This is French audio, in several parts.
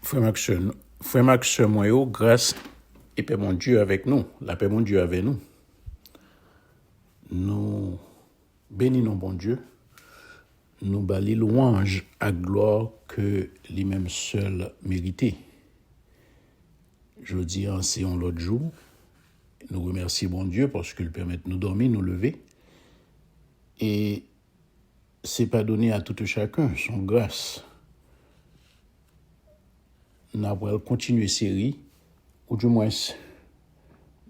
Frère Max, moi, grâce et paix mon Dieu avec nous, la paix mon Dieu avec nous. Nous bénissons bon Dieu, nous bali louange à gloire que lui-même seul mérité. Je dis c'est un l'autre jour, nous remercions bon Dieu parce qu'il permet de nous dormir, nous lever. Et c'est pas donné à tout chacun son grâce. Nous allons continuer série, ou du moins,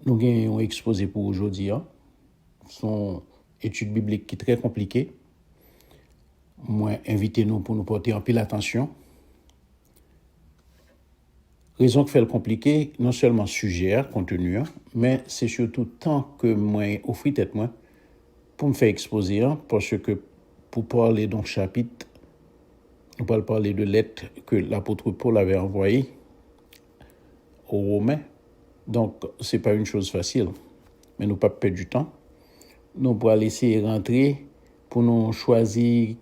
nous avons exposé pour aujourd'hui. Son étude biblique qui est très compliquée. Moi, invitez-nous pour nous porter en pile attention. Raison que fait le compliqué, non seulement sujet, contenu, mais c'est surtout tant que moi offrir tête moi pour me faire exposer, parce que pour parler d'un chapitre, nous allons parler de lettres que l'apôtre Paul avait envoyées aux Romains. Donc, ce n'est pas une chose facile. Mais nous ne pas perdre du temps. Nous pourrons laisser rentrer pour nous choisir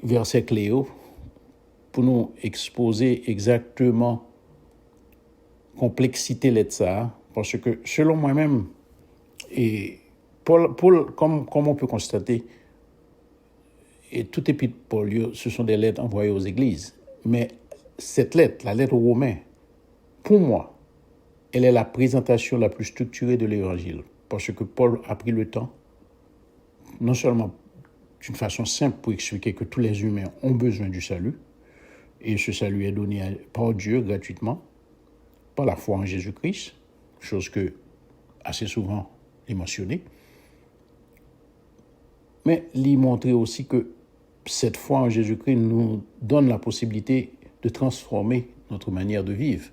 verset clé pour nous exposer exactement complexité de ça. Parce que selon moi-même, et Paul comme on peut constater, et tout épître Paul, ce sont des lettres envoyées aux églises. Mais cette lettre, la lettre aux Romains, pour moi, elle est la présentation la plus structurée de l'évangile. Parce que Paul a pris le temps, non seulement d'une façon simple pour expliquer que tous les humains ont besoin du salut, et ce salut est donné par Dieu gratuitement, par la foi en Jésus-Christ, chose que assez souvent est mentionnée, mais lui montrer aussi que cette foi en Jésus-Christ nous donne la possibilité de transformer notre manière de vivre.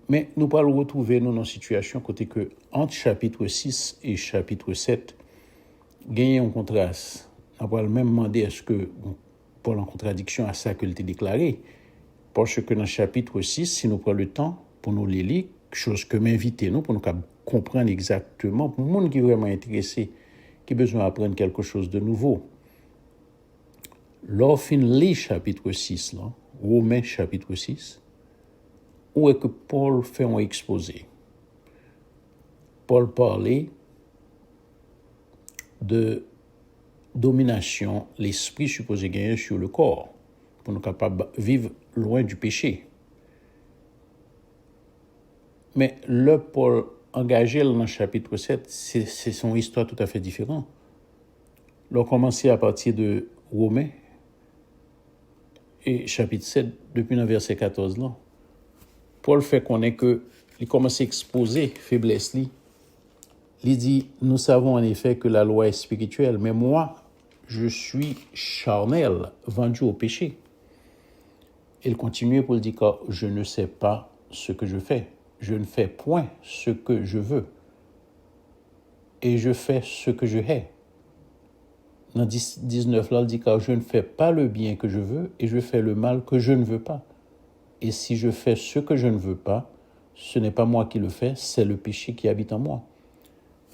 Mais nous allons retrouver nous dans une situation côté que entre chapitre 6 et chapitre 7, gagner un contraste. On va même demander est-ce que Paul en contradiction à ça qu'il a déclaré. Parce que dans le chapitre 6, si nous prenons le temps pour nous les lire, chose que m'inviter nous pour nous comprendre exactement, pour le monde qui est vraiment intéressé, qui a besoin d'apprendre quelque chose de nouveau. Lorsqu'on lit chapitre 6, là, Romains chapitre 6, où est que Paul fait un exposé? Paul parlait de domination, l'esprit supposé gagner sur le corps, pour nous capables de vivre loin du péché. Mais le Paul engagé dans le chapitre 7, c'est son histoire tout à fait différente. L'on commençait à partir de Romains, et chapitre 7, depuis le verset 14 là, Paul fait connaître que il commence à exposer faiblesse li. Il dit, nous savons en effet que la loi est spirituelle, mais moi, je suis charnel, vendu au péché. Il continue pour dire que je ne sais pas ce que je fais. Je ne fais point ce que je veux. Et je fais ce que je hais. Dans 19, là, il dit que je ne fais pas le bien que je veux et je fais le mal que je ne veux pas. Et si je fais ce que je ne veux pas, ce n'est pas moi qui le fais, c'est le péché qui habite en moi.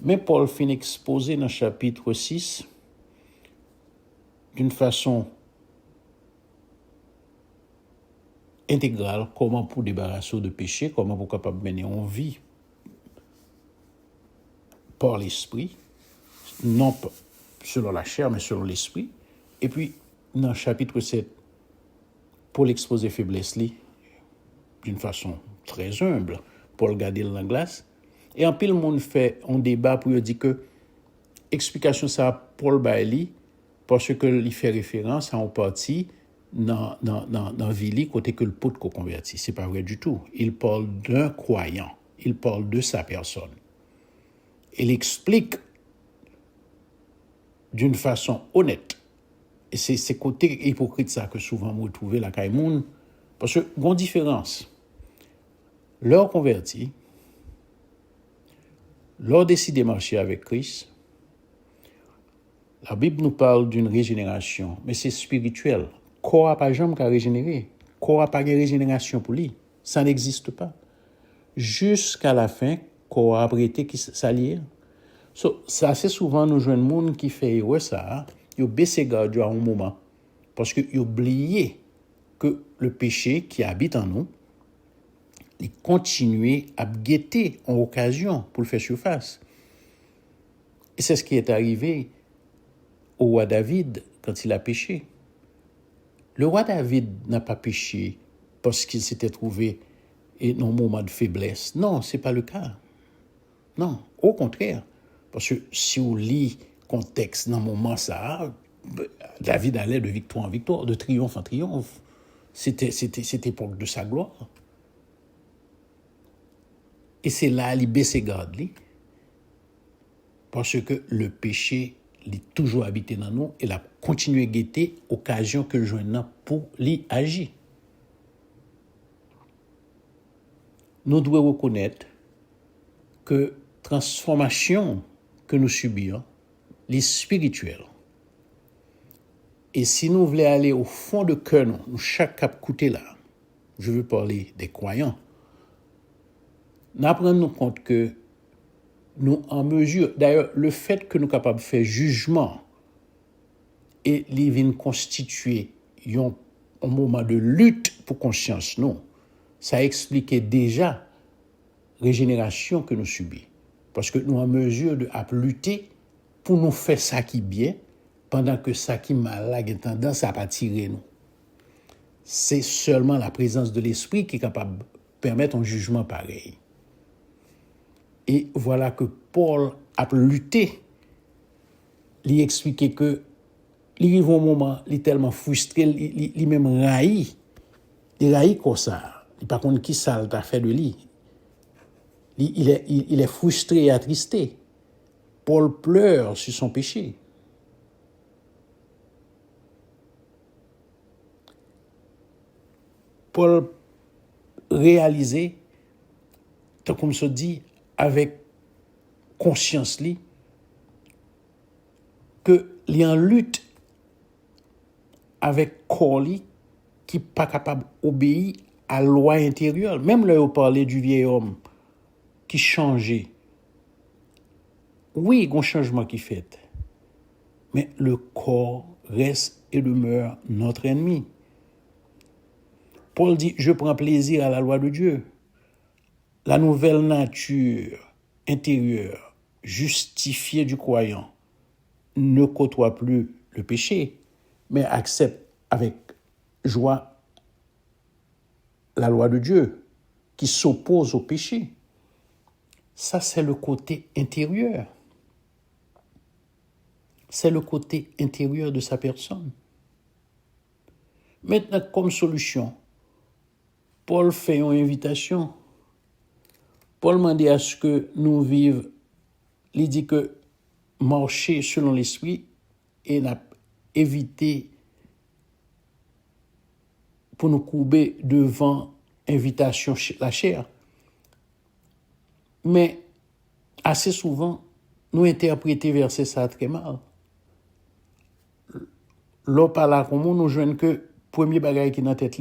Mais Paul finit exposé dans le chapitre 6 d'une façon intégrale comment pour débarrasser de péché, comment pour capable mener en vie par l'esprit, non selon la chair, mais selon l'esprit. Et puis, dans le chapitre 7, Paul expose faiblesse d'une façon très humble, Paul garder dans la glace. Et en pile, le monde fait un débat pour dire que explication ça Paul Bailey, parce que il fait référence à un parti dans Vili, côté que le pote qu'on convertit. C'est pas vrai du tout. Il parle d'un croyant. Il parle de sa personne. Il explique d'une façon honnête. Et c'est côté hypocrite ça que souvent vous retrouvez la Kaimoun. Parce que, bonne différence. Leur converti, leur décider de marcher avec Christ, la Bible nous parle d'une régénération, mais c'est spirituel. Corps n'a pas jamais qu'à régénérer. Corps n'a pas de régénération pour lui. Ça n'existe pas. Jusqu'à la fin, corps a prêté qui s'allie. Ça, c'est souvent nous jeunes monde qui fait ça. Ils baissent garde à un moment. Parce qu'ils oublient que le péché qui habite en nous, il continue à guetter en occasion pour le faire surface. Et c'est ce qui est arrivé au roi David quand il a péché. Le roi David n'a pas péché parce qu'il s'était trouvé dans un moment de faiblesse. Non, ce n'est pas le cas. Non, au contraire. Parce que si on lit le contexte dans le moment ça, David allait de victoire en victoire, de triomphe en triomphe. C'était époque de sa gloire. Et c'est là qu'il baisse ses gardes. Parce que le péché est toujours habité dans nous et il continue à guetter occasion que le joignant pour l'y agir. Nous devons reconnaître que transformation que nous subissons, est spirituelle. Et si nous voulons aller au fond de cœur, nous chaque cap côté là, je veux parler des croyants, nous apprenons compte que nous en mesure, d'ailleurs, le fait que nous sommes capables de faire jugement et les vignes constituer un moment de lutte pour conscience, non, ça expliquait déjà la régénération que nous subissons. Parce que nous sommes en mesure de lutter pour nous faire ça qui est bien, pendant que ça qui est mal a tendance à tirer nous. C'est seulement la présence de l'esprit qui est capable de permettre un jugement pareil. Et voilà que Paul a lutté. Il expliquait que il arrive un moment, il est tellement frustré, il même railli. Il raillit comme ça. Il par contre qui ça t'a fait de lui. Il est frustré et attristé. Paul pleure sur son péché. Paul réalisait, tant comme se dit, avec conscience que il est en lutte avec corps qui n'est pas capable d'obéir à la loi intérieure. Même là, on parlait du vieil homme qui changeait. Oui, il y a un changement qui fait. Mais le corps reste et demeure notre ennemi. Paul dit, je prends plaisir à la loi de Dieu. La nouvelle nature intérieure, justifiée du croyant, ne côtoie plus le péché, mais accepte avec joie la loi de Dieu qui s'oppose au péché. Ça, c'est le côté intérieur. C'est le côté intérieur de sa personne. Maintenant, comme solution, Paul fait une invitation. Paul demande à ce que nous vivions. Il dit que marcher selon l'esprit et éviter pour nous courber devant invitation la chair. Mais assez souvent, nous interprétons verset ça très mal. L'on parle comme nous joignons que premier bagage qui est dans la tête,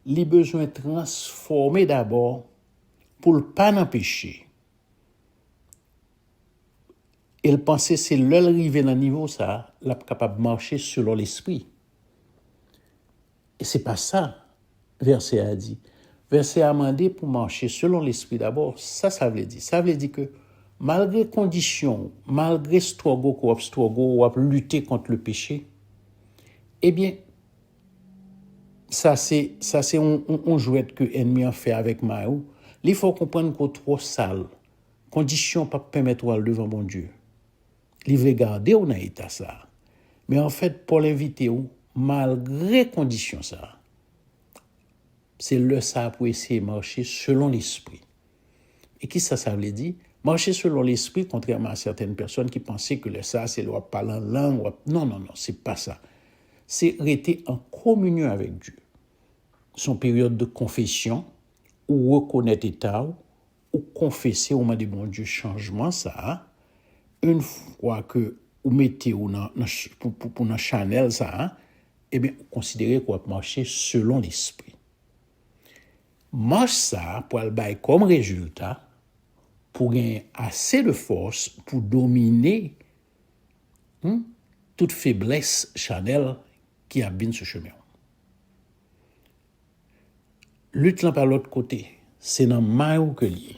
il besoin de transformer d'abord pour ne pas empêcher. Et le penser, c'est l'arrivée dans le niveau, ça, là, capable de marcher selon l'esprit. Et c'est pas ça, verset a dit. Verset a demandé pour marcher selon l'esprit d'abord. Ça veut dire. Ça veut dire que malgré conditions, malgré struggle ou lutter contre le péché, eh bien, ça c'est un jouet que l'ennemi a fait avec Maïou. Il faut comprendre qu'on est trop sale. Conditions pas permettre de devant bon Dieu. Il veut garder on a état ça. Mais en fait, pour l'inviter, malgré conditions ça, c'est le ça pour essayer de marcher selon l'esprit. Et qui ça veut dire? Marcher selon l'esprit, contrairement à certaines personnes qui pensaient que le ça, c'est le parler en langue. Non, c'est pas ça. C'est rester en communion avec Dieu. Son période de confession, ou reconnaître l'état, ou confesser au moment de bon Dieu changement, ça, une fois que vous mettez pour notre chanel, ça, eh bien, considérez qu'on va marcher selon l'esprit. Marche ça pour aller comme résultat, pour gagner assez de force pour dominer toute faiblesse chanel qui abîme ce chemin. lutte là par l'autre côté, c'est dans maillot que lié.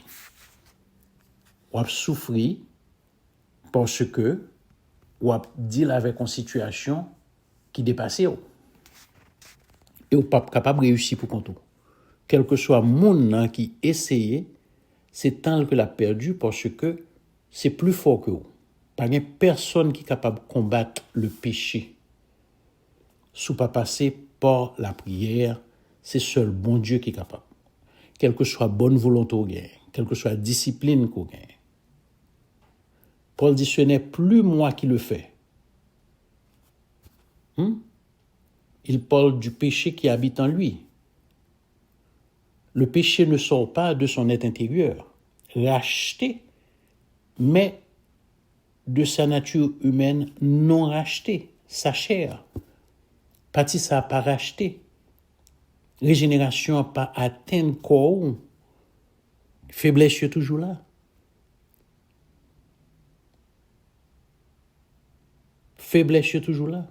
Ou a souffri parce que ou a deal avec une situation qui dépassait ou. Et ou pas capable de réussir pour compte. Quel que soit monde qui essayait, c'est tant que l'a perdu parce que c'est plus fort que vous. Pas de personne qui est capable de combattre le péché. Sous pas passer par la prière, c'est seul bon Dieu qui est capable. Quelle que soit bonne volonté ou gain, quelle que soit discipline qu'on gagne. Paul dit, ce n'est plus moi qui le fais. Il parle du péché qui habite en lui. Le péché ne sort pas de son être intérieur, racheté, mais de sa nature humaine non rachetée, sa chair. Parti ça pas racheté. Régénération n'a pas atteint le corps. Faiblesse est toujours là. Faiblesse est toujours là.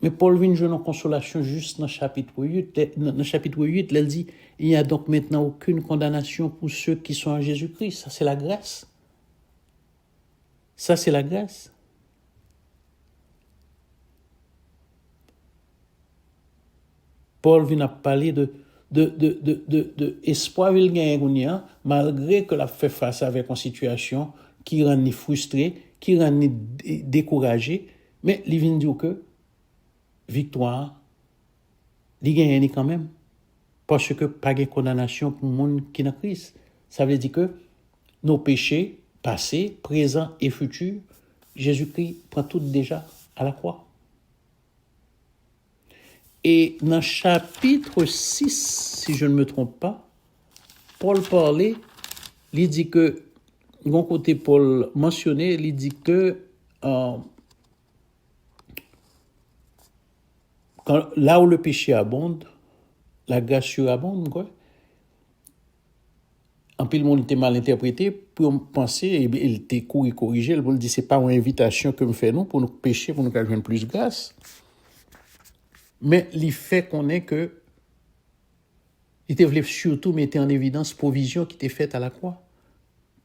Mais Paul vient jouer une consolation juste dans le chapitre 8. Dans le chapitre 8, il dit, il n'y a donc maintenant aucune condamnation pour ceux qui sont en Jésus-Christ. Ça, c'est la grâce. Ça, c'est la grâce. Paul vient à parler de espoir qu'il gagne, malgré que l'a fait face avec une situation qui rend frustré, qui rend découragé, mais il vient dire que victoire, il gagne quand même. Parce que pas de condamnation pour le monde qui est en Christ. Ça veut dire que nos péchés, passés, présents et futurs, Jésus-Christ prend tout déjà à la croix. Et dans chapitre 6, si je ne me trompe pas, Paul parlait, il dit que, d'un côté Paul mentionnait, il dit que là où le péché abonde, la grâce surabonde, quoi. En pile, le monde était mal interprété, pour penser, il était couru corrigé, il dit, c'est pas une invitation que me fait nous pour nous pécher, pour nous faire plus de grâce. Mais il fait qu'on est que, il voulait surtout mettre en évidence provision qui était faite à la croix.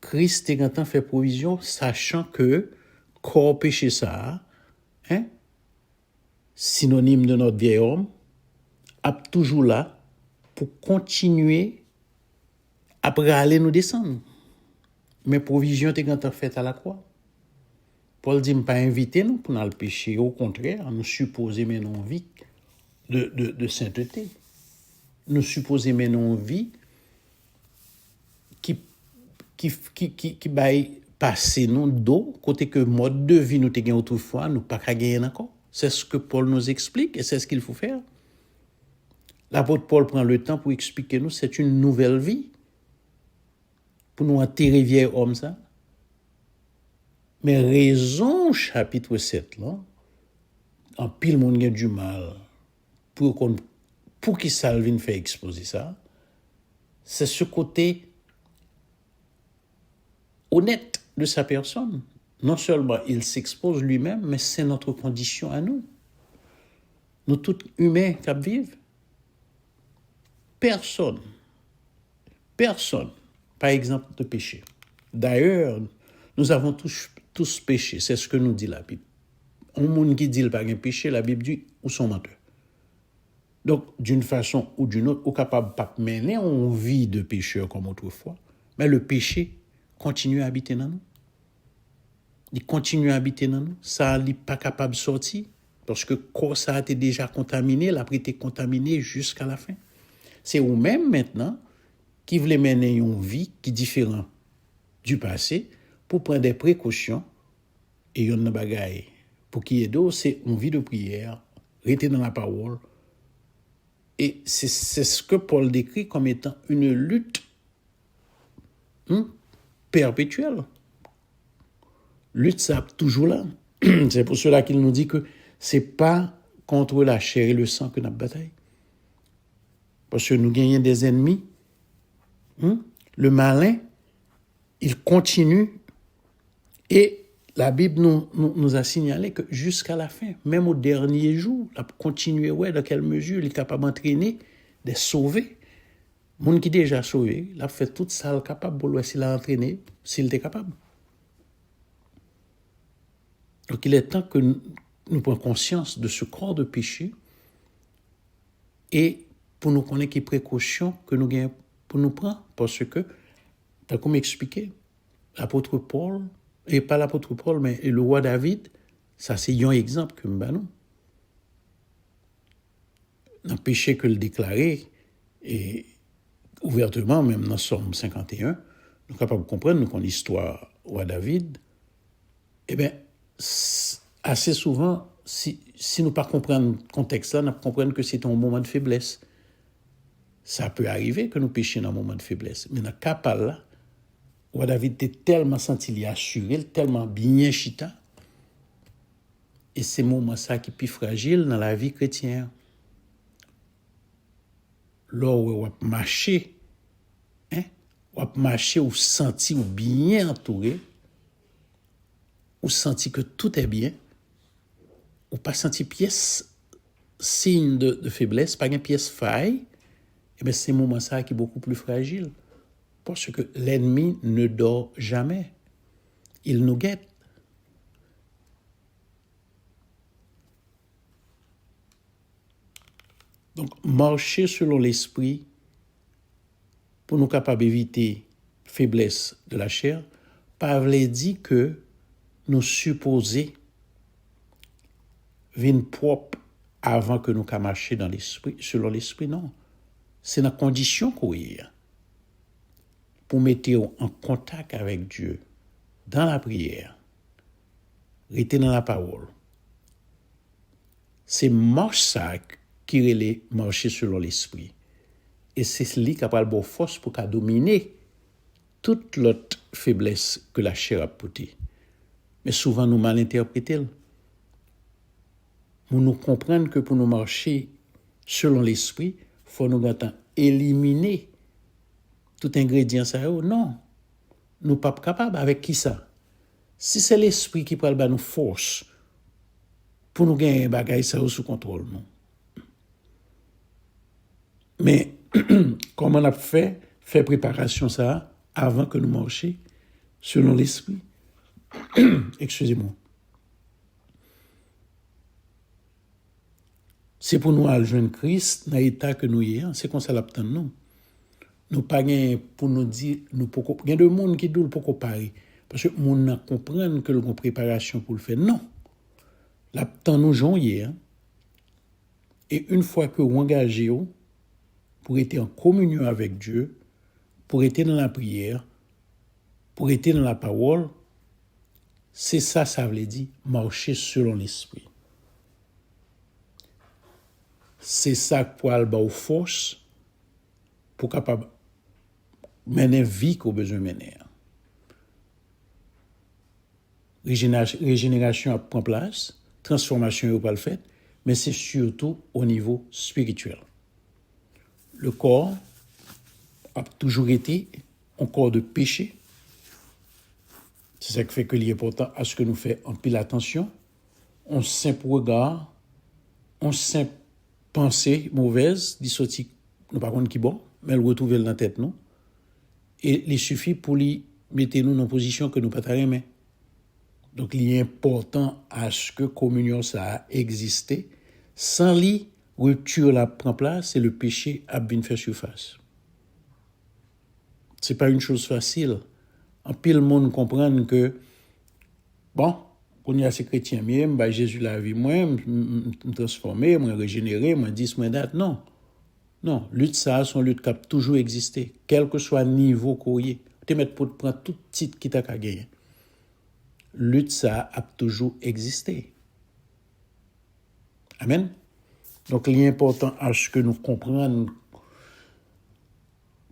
Christ est fait provision, sachant que, corps péché ça, synonyme de notre vieil homme, a toujours là pour continuer après aller nous descendre. Mais provision est faite à la croix. Paul dit, pas inviter nous pour nous le pécher, au contraire, nous supposer mais non vie de sainteté. Nous supposer mais non vie qui baille passer nous dos côté que mode de vie nous te gagne autrefois, nous pas gagner encore. C'est ce que Paul nous explique et c'est ce qu'il faut faire. L'apôtre Paul prend le temps pour expliquer nous, c'est une nouvelle vie. Pour nous enterrer vieil homme ça. Mais raison chapitre 7 là, en pile monde gagne du mal pour qui Salvin fait exposer ça, c'est ce côté honnête de sa personne. Non seulement il s'expose lui-même, mais c'est notre condition à nous. Nous tous humains qui vivent. Personne, par exemple, de péché. D'ailleurs, nous avons tous péché. C'est ce que nous dit la Bible. Un monde qui dit qu'il n'y a pas de péché, la Bible dit ou sont menteurs. Donc, d'une façon ou d'une autre, on est capable de pas mener une vie de pécheur comme autrefois, mais le péché continue à habiter dans nous. Il continue à habiter dans nous. Ça n'est pas capable de sortir parce que quand ça a été déjà contaminé, il a été contaminé jusqu'à la fin. C'est vous-même maintenant qui voulez mener une vie qui est différente du passé pour prendre des précautions et une bagaille. Pour qu'il y ait d'autres, c'est une vie de prière, rester dans la parole. Et c'est ce que Paul décrit comme étant une lutte perpétuelle. Lutte, ça toujours là. C'est pour cela qu'il nous dit que c'est pas contre la chair et le sang que notre bataille. Parce que nous gagnons des ennemis. Le malin, il continue. Et la Bible nous a signalé que jusqu'à la fin, même au dernier jour, il a continué, dans quelle mesure il est capable d'entraîner des sauvés. Moun qui déjà sauvé, il a fait tout ça capable pour s'il a entraîné, s'il était capable. Donc il est temps que nous prenions conscience de ce corps de péché et pour nous connaître les précautions que nous gagnons pour nous prendre. Parce que, t'as comme expliqué, l'apôtre Paul, et pas l'apôtre Paul, mais le roi David, ça c'est un exemple que nous avons. Dans le péché que le déclaré, et ouvertement, même dans Somme 51, nous sommes capables de comprendre, nous connaissons l'histoire roi David, eh bien, assez souvent, si nous ne comprenons pas le contexte là, nous comprenons que c'est un moment de faiblesse. Ça peut arriver que nous péchions dans un moment de faiblesse. Mais dans le cas là, roi David était tellement senti assuré, tellement bien chita, et c'est moment ça qui est plus fragile dans la vie chrétienne. Lors où on marcher, ou senti ou bien entouré, ou senti que tout est bien, ou pas senti pièce signe de faiblesse, pas une pièce faille, et bien c'est moment ça qui est beaucoup plus fragile. Parce que l'ennemi ne dort jamais. Il nous guette. Donc, marcher selon l'esprit pour nous capables d'éviter faiblesse de la chair, Pavel dit que nous supposer vin propre avant que nous marchions dans l'esprit, selon l'esprit, non. C'est la condition qu'on est pour mettre en contact avec Dieu dans la prière, rester dans la parole. C'est marche ça qui relève marcher selon l'esprit. Et c'est celui qui a pas de force pour dominer toute l'autre faiblesse que la chair a portée. Mais souvent, nous mal interprétons. Nous comprenons que pour nous marcher selon l'esprit, il faut nous éliminer tout ingrédient ça. Non, nous ne sommes pas capables. Avec qui ça? Si c'est l'esprit qui parle nous force pour nous gagner un bagage ça sous contrôle, non. Mais comment on a fait préparation ça avant que nous marchions selon l'esprit? Excusez-moi. C'est pour nous rejoindre Christ dans l'état que nous y sommes. C'est comme ça l'attend nous. Nous pas pour nous dire nous pourquoi il y a des monde qui doivent pourquoi parler parce que monde n'a comprendre que le préparation pour le faire. Non. L'attend nous joindre et une fois que vous engagez pour être en communion avec Dieu, pour être dans la prière, pour être dans la parole, c'est ça veut dire marcher selon l'esprit. C'est ça pour aller aux forces pour capable mener vie qu'on besoin mener. Régénération prend place, transformation pas le fait, mais c'est surtout au niveau spirituel. Le corps a toujours été un corps de péché. C'est ça qui fait que il est important à ce que nous faisons en pile attention, un simple regard, un simple pensée mauvaise, dissorti, nous pas contre qui bon, mais le retrouver dans la tête nous. Et il suffit pour lui mettre nous dans une position que nous pas aimer. Donc il est important à ce que communion ça a existé. Sans lui, rupture la prend place et le péché a bien fait surface. C'est pas une chose facile. En pile monde comprendre que bon, on y a ces chrétiens mieux, Jésus la vie moi, me transformer, me régénérer, me dire moi date non. Non, lutte ça son lutte qui a toujours existé, quel que soit le niveau qu'on y est. Tu mettre pour prendre tout titre qui t'a gagné. Lutte ça a toujours existé. Amen. Donc, il est important à ce que nous comprenions le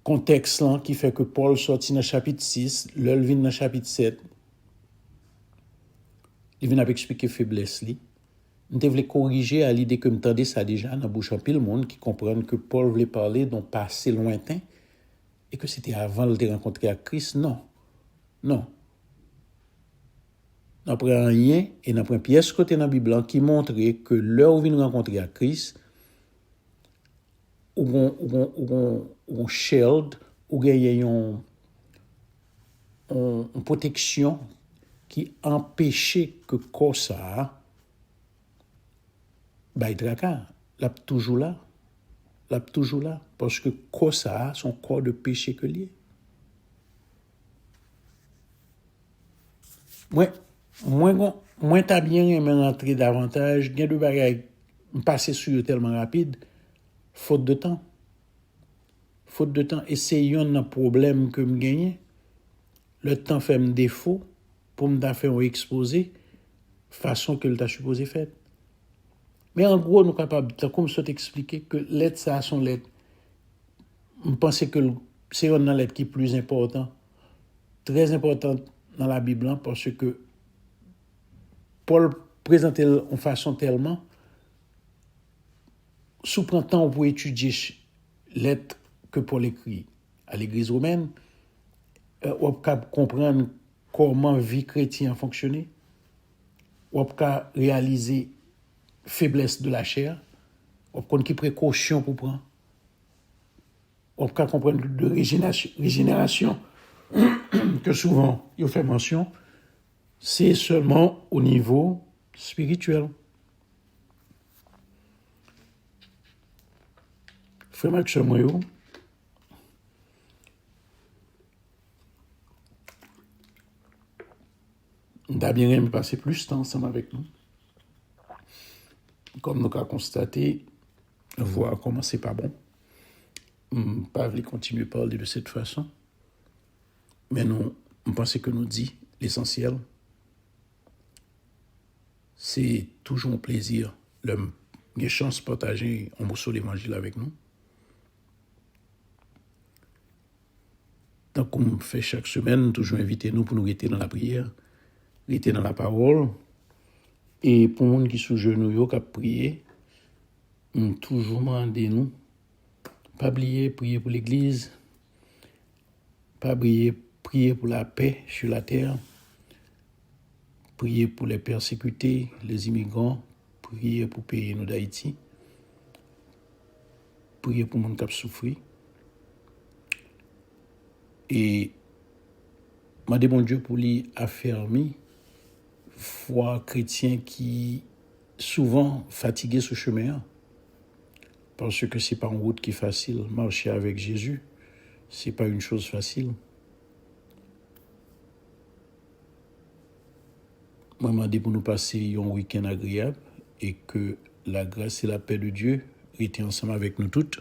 contexte là qui fait que Paul sortit dans le chapitre 6, l'œil vient dans le chapitre 7. Il vient expliquer faiblesse. Nous devons corriger à l'idée que nous entendons ça déjà dans la bouche en pile monde qui comprennent que Paul voulait parler d'un passé lointain et que c'était avant de rencontrer à Christ. Non. Non. Nous prenons rien et nous prenons pièce côté dans la Bible qui montre que l'heure où nous rencontrer à Christ, ou shield, ou une protection qui empêchait que corps ça bah tracas, l'a toujours là. L'a toujours là parce que corps ça son corps de péché que lié. Moi t'as bien aimé rentrer davantage, gain de bagaille passer sur eux tellement rapide, faute de temps. Faute de temps et c'est un problème que me gagne. Le temps fait me défaut pour me faire un exposé façon que le t'a supposé faire. Mais en gros, nous sommes capables, comme je t'expliquer, que l'aide, ça son lettre. Je pense que c'est une lettre qui est plus important, très importante dans la Bible, hein, parce que Paul présente en façon tellement, sous prend temps pour étudier lettre que Paul écrit à l'Église romaine, on peut comprendre comment vie chrétienne fonctionnait, on peut réaliser faiblesse de la chair, on peut connaître quelles précautions pour prendre, on peut comprendre de régénération que souvent il fait mention, c'est seulement au niveau spirituel. Frère Max Moyo, on a bien aimé passer plus de temps ensemble avec nous. Comme nous avons constaté, voir comment c'est pas bon. Pas voulu continuer à parler de cette façon. Mais nous, on pense que nous dit l'essentiel. C'est toujours un plaisir de chance de partager un morceau d'évangile avec nous. Donc, comme on fait chaque semaine, toujours inviter nous pour nous rester dans la prière, rester dans la parole. Et pour les gens qui sont genoux, qui prier, toujours demander nous, pas oublier prier pour l'Église, pas oublier prier pour la paix sur la terre, prier pour les persécutés, les immigrants, prier pour le pays d'Haïti, prier pour les gens qui souffrent. Et demander mon Dieu pour lui affermir foi chrétien qui souvent fatigué ce chemin parce que c'est pas une route qui est facile. Marcher avec Jésus, c'est pas une chose facile. Moi, demandé pour nous passer un week-end agréable et que la grâce et la paix de Dieu étaient ensemble avec nous toutes.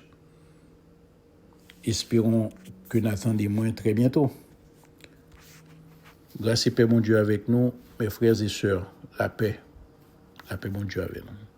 Espérons que nous attendons très bientôt. Grâce et paix, mon Dieu, avec nous, mes frères et sœurs. La paix, mon Dieu, avec nous.